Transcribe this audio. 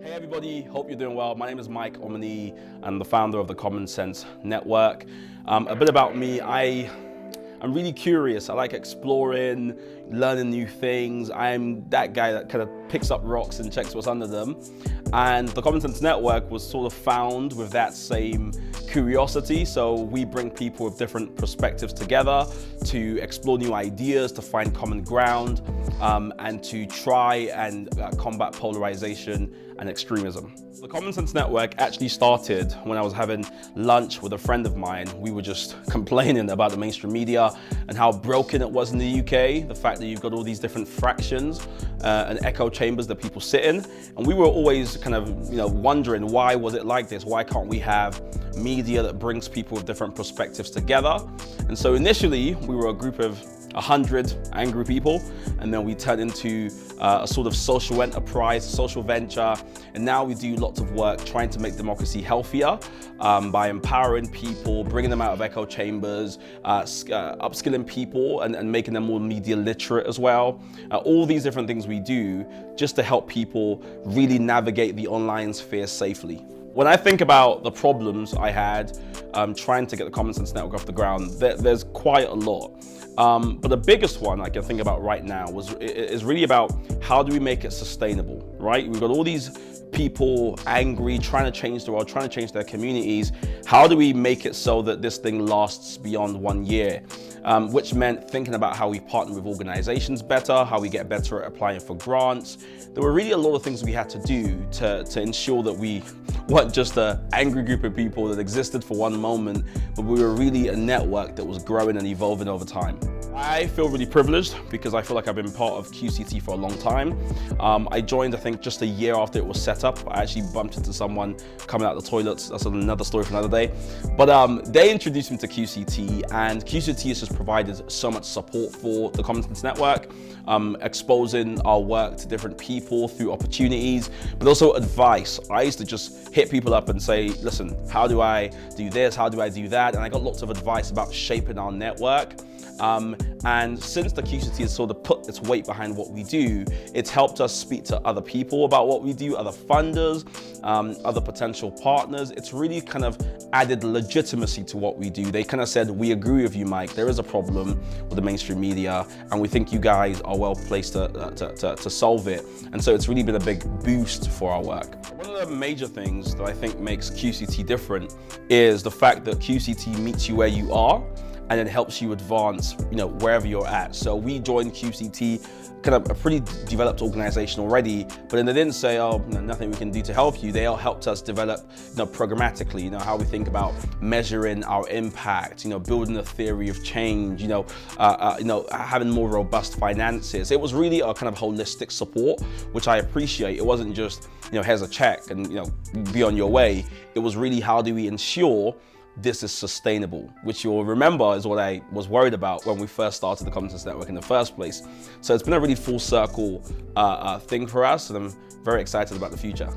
Hey everybody, hope you're doing well. My name is Mike Ominiyi. I'm the founder of the Common Sense Network. A bit about me, I'm really curious. I like exploring, learning new things. I'm that guy that kind of picks up rocks and checks what's under them. And the Common Sense Network was sort of found with that same curiosity. So we bring people with different perspectives together to explore new ideas, to find common ground, and to try and combat polarization and extremism. The Common Sense Network actually started when I was having lunch with a friend of mine. We were just complaining about the mainstream media and how broken it was in the UK, the fact that you've got all these different fractions and echo chambers that people sit in. And we were always kind of wondering, why was it like this? Why can't we have media that brings people with different perspectives together? And so initially we were a group of 100 angry people, and then we turned into a sort of social enterprise, social venture, and now we do lots of work trying to make democracy healthier by empowering people, bringing them out of echo chambers, upskilling people and making them more media literate as well. All these different things we do just to help people really navigate the online sphere safely. When I think about the problems I had trying to get the Common Sense Network off the ground, there's quite a lot. But the biggest one I can think about right now is really about how do we make it sustainable, right? We've got all these people angry, trying to change the world, trying to change their communities. How do we make it so that this thing lasts beyond 1 year? Which meant thinking about how we partner with organizations better, how we get better at applying for grants. There were really a lot of things we had to do to ensure that we weren't just an angry group of people that existed for one moment, but we were really a network that was growing and evolving over time. I feel really privileged because I feel like I've been part of QCT for a long time. I joined, I think, just a year after it was set up. I actually bumped into someone coming out of the toilets. That's another story for another day. But they introduced me to QCT, and QCT has just provided so much support for the Common Sense Network, exposing our work to different people through opportunities, but also advice. I used to just hit people up and say, listen, how do I do this? How do I do that? And I got lots of advice about shaping our network. And since the QCT has sort of put its weight behind what we do, it's helped us speak to other people about what we do, other funders, other potential partners. It's really kind of added legitimacy to what we do. They kind of said, we agree with you, Mike, there is a problem with the mainstream media, and we think you guys are well placed to solve it. And so it's really been a big boost for our work. One of the major things that I think makes QCT different is the fact that QCT meets you where you are, and it helps you advance, wherever you're at. So we joined QCT, kind of a pretty developed organization already, but then they didn't say, oh, nothing we can do to help you. They all helped us develop, programmatically, how we think about measuring our impact, building a theory of change, having more robust finances. It was really a kind of holistic support, which I appreciate. It wasn't just, here's a check and, be on your way. It was really, how do we ensure this is sustainable, which you'll remember is what I was worried about when we first started the Common Sense Network in the first place. So it's been a really full circle thing for us, and I'm very excited about the future.